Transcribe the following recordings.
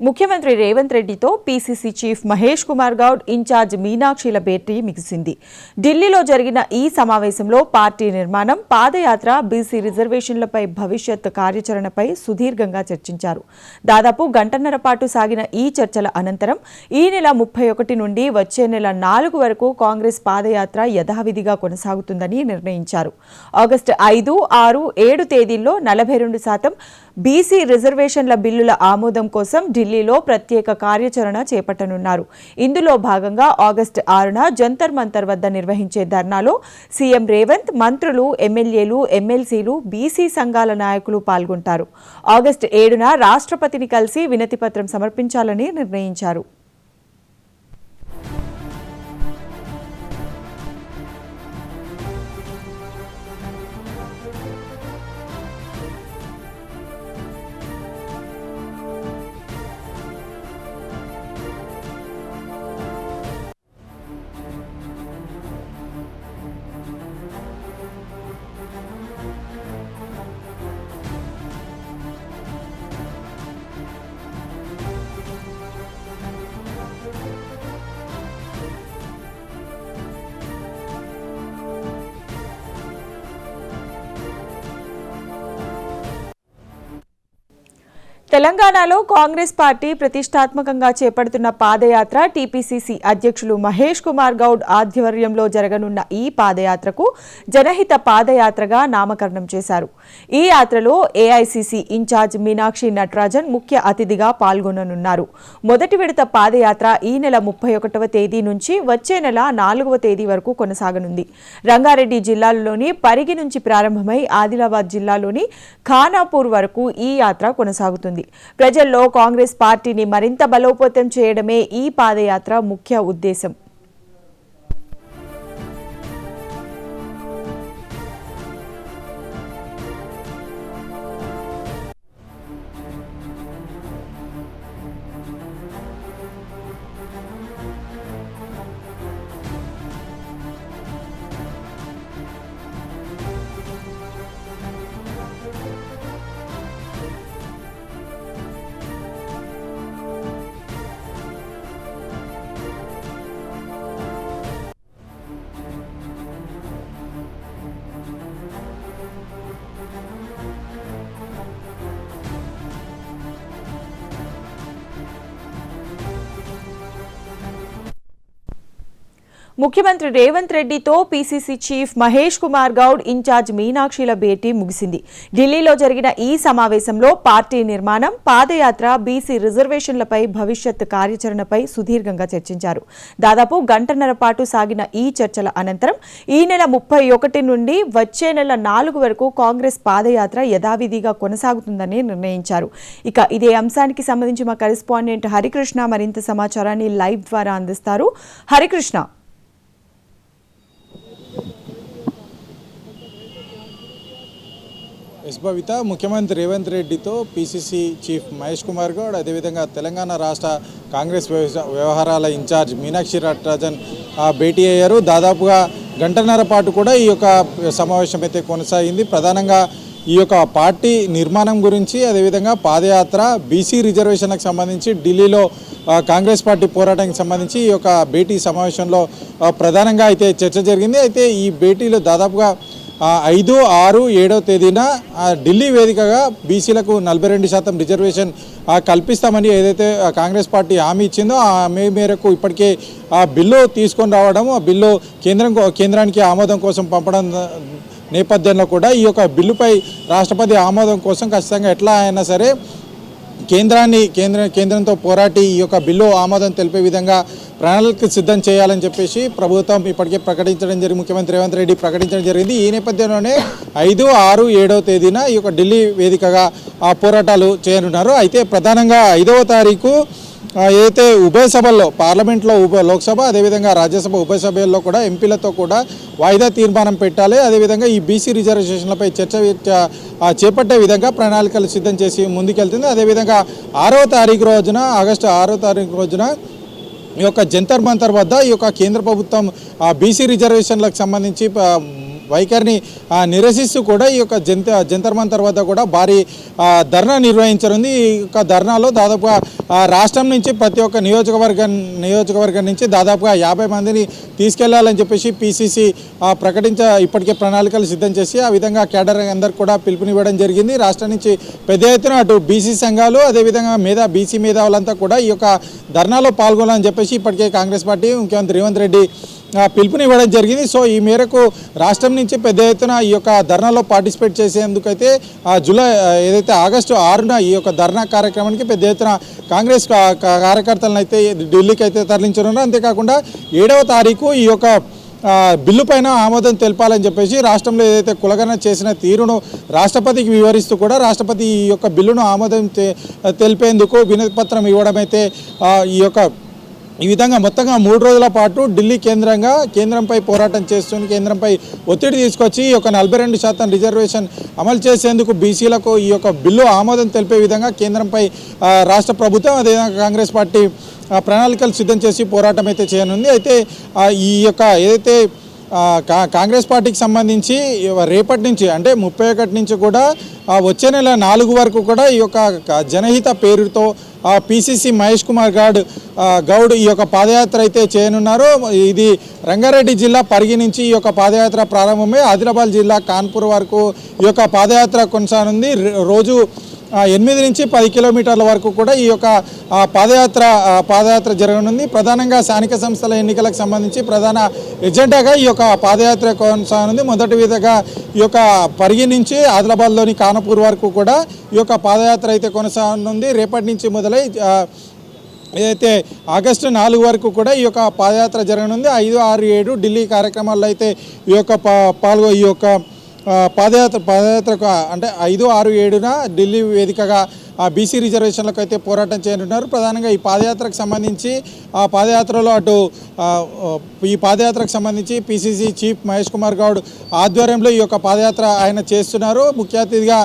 ముఖ్యమంత్రి రేవంత్ రెడ్డితో PCC chief Mahesh Kumar Goud incharge మీనాక్షిల భేటీ ముగిసింది. ఢిల్లీలో జరిగిన ఈ సమావేశంలో పార్టీ నిర్మాణం, పాదయాత్ర, బీసీ రిజర్వేషన్లపై భవిష్యత్ కార్యాచరణపై సుదీర్ఘంగా చర్చించారు. దాదాపు గంటన్నర పాటు సాగిన ఈ చర్చల అనంతరం ఈ నెల 31 నుండి వచ్చే నెల 4 వరకు కాంగ్రెస్ పాదయాత్ర యథావిధిగా కొనసాగుతుందని నిర్ణయించారు. ఆగస్టు 5, 6, 7 తేదీల్లో 42% బీసీ రిజర్వేషన్ల బిల్లుల ఆమోదం కోసం ఢిల్లీలో ప్రత్యేక కార్యాచరణ చేపట్టనున్నారు. ఇందులో భాగంగా ఆగస్టు 6న జంతర్ మంతర్ వద్ద నిర్వహించే ధర్నాలో సీఎం రేవంత్, మంత్రులు, ఎమ్మెల్యేలు, ఎమ్మెల్సీలు, బీసీ సంఘాల నాయకులు పాల్గొంటారు. ఆగస్టు 7న రాష్ట్రపతిని కలిసి వినతిపత్రం సమర్పించాలని నిర్ణయించారు. తెలంగాణలో కాంగ్రెస్ పార్టీ ప్రతిష్టాత్మకంగా చేపడుతున్న పాదయాత్ర టీపీసీసీ అధ్యక్షులు మహేష్ కుమార్ గౌడ్ ఆధ్వర్యంలో జరగనున్న ఈ పాదయాత్రకు జనహిత పాదయాత్రగా నామకరణం చేశారు. ఈ యాత్రలో ఏఐసీసీ ఇన్ఛార్జ్ మీనాక్షి నటరాజన్ ముఖ్య అతిథిగా పాల్గొననున్నారు. మొదటి విడత పాదయాత్ర ఈ నెల 31వ తేదీ నుంచి వచ్చే నెల 4వ తేదీ వరకు కొనసాగనుంది. రంగారెడ్డి జిల్లాలోని పరిగి నుంచి ప్రారంభమై ఆదిలాబాద్ జిల్లాలోని ఖానాపూర్ వరకు ఈ యాత్ర కొనసాగుతుంది. ప్రజల్లో కాంగ్రెస్ పార్టీని మరింత బలోపేతం చేయడమే ఈ పాదయాత్ర ముఖ్య ఉద్దేశం. ముఖ్యమంత్రి రేవంత్ రెడ్డితో PCC chief Mahesh Kumar Goud incharge మీనాక్షిల భేటీ ముగిసింది. ఢిల్లీలో జరిగిన ఈ సమావేశంలో పార్టీ నిర్మాణం, పాదయాత్ర, బీసీ రిజర్వేషన్లపై భవిష్యత్ కార్యాచరణపై సుదీర్ఘంగా చర్చించారు. దాదాపు గంటన్నర పాటు సాగిన ఈ చర్చల అనంతరం ఈ నెల 31 నుండి వచ్చే నెల 4 వరకు కాంగ్రెస్ పాదయాత్ర యథావిధిగా కొనసాగుతుందని నిర్ణయించారు. ఇక ఇదే అంశానికి సంబంధించి మా కరెస్పాండెంట్ హరికృష్ణ మరింత సమాచారాన్ని లైవ్ ద్వారా అందిస్తారు. హరికృష్ణ, భవిత, ముఖ్యమంత్రి రేవంత్ రెడ్డితో పీసీసీ చీఫ్ మహేష్ కుమార్ గౌడ్, అదేవిధంగా తెలంగాణ రాష్ట్ర కాంగ్రెస్ వ్యవహారాల ఇన్ఛార్జ్ మీనాక్షి నటరాజన్ భేటీ అయ్యారు. దాదాపుగా గంటన్నర పాటు కూడా ఈ యొక్క సమావేశం అయితే కొనసాగింది. ప్రధానంగా ఈ యొక్క పార్టీ నిర్మాణం గురించి, అదేవిధంగా పాదయాత్ర, బీసీ రిజర్వేషన్లకు సంబంధించి ఢిల్లీలో కాంగ్రెస్ పార్టీ పోరాటానికి సంబంధించి ఈ యొక్క భేటీ సమావేశంలో ప్రధానంగా అయితే చర్చ జరిగింది. అయితే ఈ భేటీలో దాదాపుగా 5, 6, 7వ తేదీన ఢిల్లీ వేదికగా బీసీలకు 42% రిజర్వేషన్ కల్పిస్తామని ఏదైతే కాంగ్రెస్ పార్టీ హామీ ఇచ్చిందో ఆ హామీ మేరకు ఇప్పటికే ఆ బిల్లు తీసుకొని రావడం, ఆ బిల్లు కేంద్రానికి ఆమోదం కోసం పంపడం నేపథ్యంలో కూడా ఈ యొక్క బిల్లుపై రాష్ట్రపతి ఆమోదం కోసం ఖచ్చితంగా ఎట్లా అయినా సరే కేంద్రంతో పోరాటి ఈ యొక్క బిల్లు ఆమోదం తెలిపే విధంగా ప్రణాళిక సిద్ధం చేయాలని చెప్పేసి ప్రభుత్వం ఇప్పటికే ప్రకటించడం జరిగింది. ముఖ్యమంత్రి రేవంత్ రెడ్డి ప్రకటించడం జరిగింది. ఈ నేపథ్యంలోనే 5, 6, 7వ తేదీన ఈ యొక్క ఢిల్లీ వేదికగా పోరాటాలు చేయనున్నారు. అయితే ప్రధానంగా 5వ తారీఖు ఏదైతే ఉభయ సభల్లో, పార్లమెంట్లో లోక్సభ, అదేవిధంగా రాజ్యసభ ఉభయ సభల్లో కూడా ఎంపీలతో కూడా వాయిదా తీర్మానం పెట్టాలి. అదేవిధంగా ఈ బీసీ రిజర్వేషన్లపై చర్చ చేపట్టే విధంగా ప్రణాళికలు సిద్ధం చేసి ముందుకెళ్తుంది. అదేవిధంగా 6వ తారీఖు రోజున, ఆగస్టు 6వ తారీఖు రోజున ఈ యొక్క జంతర్ మంతర్ వద్ద ఈ యొక్క కేంద్ర ప్రభుత్వం బీసీ రిజర్వేషన్లకు సంబంధించి వైఖరిని నిరసిస్తూ కూడా ఈ యొక్క జంతర్ మంతర్ వద్ద కూడా భారీ ధర్నా నిర్వహించనుంది. ఈ యొక్క ధర్నాలో దాదాపుగా రాష్ట్రం నుంచి ప్రతి ఒక్క నియోజకవర్గం నుంచి దాదాపుగా 50 మందిని తీసుకెళ్లాలని చెప్పేసి పిసిసి ఇప్పటికే ప్రణాళికలు సిద్ధం చేసి ఆ విధంగా కేడర్ అందరికి కూడా పిలుపునివ్వడం జరిగింది. రాష్ట్రం నుంచి పెద్ద ఎత్తున అటు బీసీ సంఘాలు అదేవిధంగా బీసీ మేధావులంతా కూడా ఈ యొక్క ధర్నాలో పాల్గొనాలని చెప్పేసి ఇప్పటికే కాంగ్రెస్ పార్టీ ముఖ్యమంత్రి రేవంత్ రెడ్డి పిలుపునివ్వడం జరిగింది. సో ఈ మేరకు రాష్ట్రం నుంచి పెద్ద ఎత్తున ఈ యొక్క ధర్నాలో పార్టిసిపేట్ చేసేందుకైతే ఏదైతే ఆగస్టు 6న ఈ యొక్క ధర్నా కార్యక్రమానికి పెద్ద ఎత్తున కాంగ్రెస్ కార్యకర్తలను అయితే ఢిల్లీకి అయితే తరలించనున్నారు. అంతేకాకుండా 7వ తారీఖు ఈ యొక్క బిల్లు పైన ఆమోదం తెలపాలని చెప్పేసి రాష్ట్రంలో ఏదైతే కులగణన చేసిన తీరును రాష్ట్రపతికి వివరిస్తూ కూడా రాష్ట్రపతి ఈ యొక్క బిల్లును ఆమోదం తెలిపేందుకు వినతి పత్రం ఇవ్వడం అయితే ఈ విధంగా మొత్తంగా 3 రోజుల పాటు ఢిల్లీ కేంద్రంపై పోరాటం చేస్తూ కేంద్రంపై ఒత్తిడి తీసుకొచ్చి ఈ యొక్క 42% రిజర్వేషన్ అమలు చేసేందుకు బీసీలకు ఈ యొక్క బిల్లు ఆమోదం తెలిపే విధంగా కేంద్రంపై రాష్ట్ర ప్రభుత్వం అదేవిధంగా కాంగ్రెస్ పార్టీ ప్రణాళికలు సిద్ధం చేసి పోరాటం అయితే చేయనుంది. అయితే ఈ యొక్క ఏదైతే కాంగ్రెస్ పార్టీకి సంబంధించి రేపటి నుంచి అంటే 31 నుంచి కూడా వచ్చే నెల 4 వరకు కూడా ఈ యొక్క జనహిత పేరుతో పిసిసి మహేష్ కుమార్ గౌడ్ ఈ యొక్క పాదయాత్ర అయితే చేయనున్నారు. ఇది రంగారెడ్డి జిల్లా పరిగి నుంచి ఈ యొక్క పాదయాత్ర ప్రారంభమై ఆదిలాబాద్ జిల్లా కాన్పూర్ వరకు ఈ యొక్క పాదయాత్ర కొనసాగనుంది. రోజు 8 నుంచి 10 కిలోమీటర్ల వరకు కూడా ఈ యొక్క పాదయాత్ర జరగనుంది. ప్రధానంగా స్థానిక సంస్థల ఎన్నికలకు సంబంధించి ప్రధాన ఎజెండాగా ఈ యొక్క పాదయాత్ర కొనసాగనుంది. మొదటి విధంగా ఈ యొక్క పరిగి నుంచి ఆదిలాబాద్లోని కానపూర్ వరకు కూడా ఈ యొక్క పాదయాత్ర అయితే కొనసాగనుంది. రేపటి నుంచి మొదలై ఏదైతే ఆగస్టు 4 వరకు కూడా ఈ యొక్క పాదయాత్ర జరగనుంది. 5, 6, 7 ఢిల్లీ కార్యక్రమాల్లో అయితే ఈ యొక్క పాదయాత్రకు అంటే 5, 6, 7న ఢిల్లీ వేదికగా బీసీ రిజర్వేషన్లకు అయితే పోరాటం చేయనున్నారు. ప్రధానంగా ఈ పాదయాత్రకు సంబంధించి ఈ పాదయాత్రకు సంబంధించి పిసిసి చీఫ్ మహేష్ కుమార్ గౌడ్ ఆధ్వర్యంలో ఈ యొక్క పాదయాత్ర ఆయన చేస్తున్నారు. ముఖ్య అతిథిగా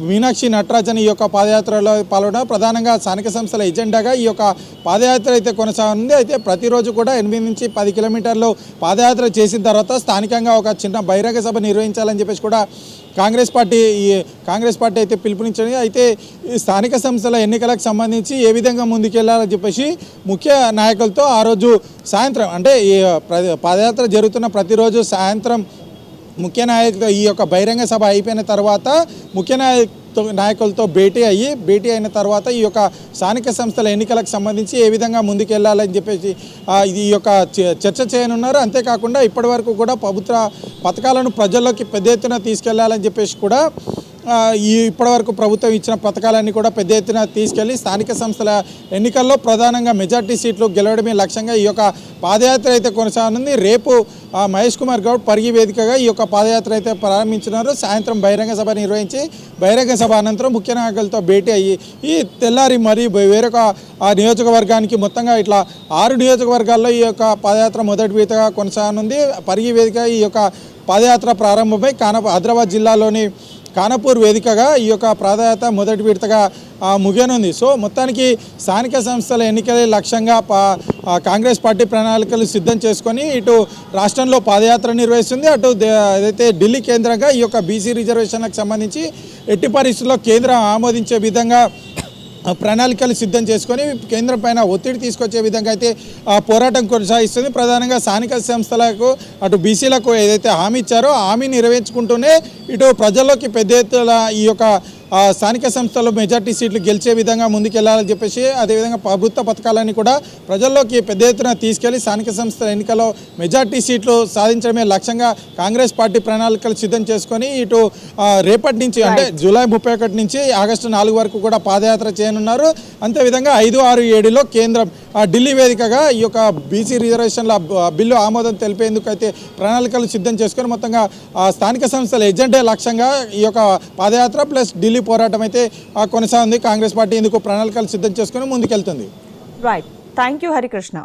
మీనాక్షి నటరాజన్ ఈ యొక్క పాదయాత్రలో పాల్గొన్నారు. ప్రధానంగా స్థానిక సంస్థల ఎజెండాగా ఈ యొక్క పాదయాత్ర అయితే కొనసాగుతుంది. అయితే ప్రతిరోజు కూడా 8 నుంచి 10 కిలోమీటర్లు పాదయాత్ర చేసిన తర్వాత స్థానికంగా ఒక చిన్న బహిరంగ సభ నిర్వహించాలని చెప్పేసి కూడా కాంగ్రెస్ పార్టీ అయితే పిలుపునిచ్చింది. అయితే ఈ స్థానిక సంస్థల ఎన్నికలకు సంబంధించి ఏ విధంగా ముందుకెళ్లాలని చెప్పేసి ముఖ్య నాయకులతో ఆ రోజు సాయంత్రం అంటే ఈ పాదయాత్ర జరుగుతున్న ప్రతిరోజు సాయంత్రం ముఖ్య నాయకులతో ఈ యొక్క బహిరంగ సభ అయిపోయిన తర్వాత ముఖ్య నాయకులతో భేటీ అయిన తర్వాత ఈ యొక్క స్థానిక సంస్థల ఎన్నికలకు సంబంధించి ఏ విధంగా ముందుకెళ్లాలని చెప్పేసి ఈ యొక్క చర్చ చేయనున్నారు. అంతేకాకుండా ఇప్పటివరకు కూడా ప్రభుత్వ పథకాలను ప్రజల్లోకి పెద్ద ఎత్తున తీసుకెళ్లాలని చెప్పేసి కూడా ఇప్పటివరకు ప్రభుత్వం ఇచ్చిన పథకాలన్నీ కూడా పెద్ద ఎత్తున తీసుకెళ్లి స్థానిక సంస్థల ఎన్నికల్లో ప్రధానంగా మెజార్టీ సీట్లు గెలవడమే లక్ష్యంగా ఈ యొక్క పాదయాత్ర అయితే కొనసాగనుంది. రేపు మహేష్ కుమార్ గౌడ్ పరిగి వేదికగా ఈ యొక్క పాదయాత్ర అయితే ప్రారంభించినారు. సాయంత్రం బహిరంగ సభ నిర్వహించి బహిరంగ సభ అనంతరం ముఖ్య నాయకులతో భేటీ అయ్యి ఈ తెల్లారి మరి వేరొక నియోజకవర్గానికి మొత్తంగా ఇట్లా 6 నియోజకవర్గాల్లో ఈ యొక్క పాదయాత్ర మొదటి విడతగా కొనసాగనుంది. పరిగి వేదిక ఈ యొక్క పాదయాత్ర ప్రారంభమై ఆదిలాబాద్ జిల్లాలోని కానపూర్ వేదికగా ఈ యొక్క పాదయాత్ర మొదటి విడతగా ముగియనుంది. సో మొత్తానికి స్థానిక సంస్థల ఎన్నికలే లక్ష్యంగా కాంగ్రెస్ పార్టీ ప్రణాళికలు సిద్ధం చేసుకొని ఇటు రాష్ట్రంలో పాదయాత్ర నిర్వహిస్తుంది. అటు ఏదైతే ఢిల్లీ కేంద్రంగా ఈ యొక్క బీసీ రిజర్వేషన్లకు సంబంధించి ఎట్టి పరిస్థితుల్లో కేంద్రం ఆమోదించే విధంగా ప్రణాళికలు సిద్ధం చేసుకొని కేంద్రం పైన ఒత్తిడి తీసుకొచ్చే విధంగా అయితే పోరాటం కొనసాగిస్తుంది. ప్రధానంగా స్థానిక సంస్థలకు అటు బీసీలకు ఏదైతే హామీ ఇచ్చారో హామీ నెరవేర్చుకుంటూనే ఇటు ప్రజల్లోకి పెద్ద ఎత్తున ఈ యొక్క స్థానిక సంస్థల్లో మెజార్టీ సీట్లు గెలిచే విధంగా ముందుకెళ్లాలని చెప్పేసి అదేవిధంగా ప్రభుత్వ పథకాలన్నీ కూడా ప్రజల్లోకి పెద్ద ఎత్తున తీసుకెళ్లి స్థానిక సంస్థల ఎన్నికల్లో మెజార్టీ సీట్లు సాధించడమే లక్ష్యంగా కాంగ్రెస్ పార్టీ ప్రణాళికలు సిద్ధం చేసుకొని ఇటు రేపటి నుంచి అంటే జూలై 31 నుంచి ఆగస్టు 4 వరకు కూడా పాదయాత్ర చేయనున్నారు. అంతేవిధంగా 5, 6, 7లో కేంద్రం ఢిల్లీ వేదికగా ఈ యొక్క బీసీ రిజర్వేషన్ల బిల్లు ఆమోదం తెలిపేందుకు అయితే ప్రణాళికలు సిద్ధం చేసుకొని మొత్తంగా స్థానిక సంస్థల ఎజెండా లక్ష్యంగా ఈ యొక్క పాదయాత్ర ప్లస్ ఢిల్లీ పోరాటం అయితే కొనసాగుంది. కాంగ్రెస్ పార్టీ ఇందుకు ప్రణాళికలు సిద్ధం చేసుకొని ముందుకెళ్తుంది. Right, thank you Harikrishna.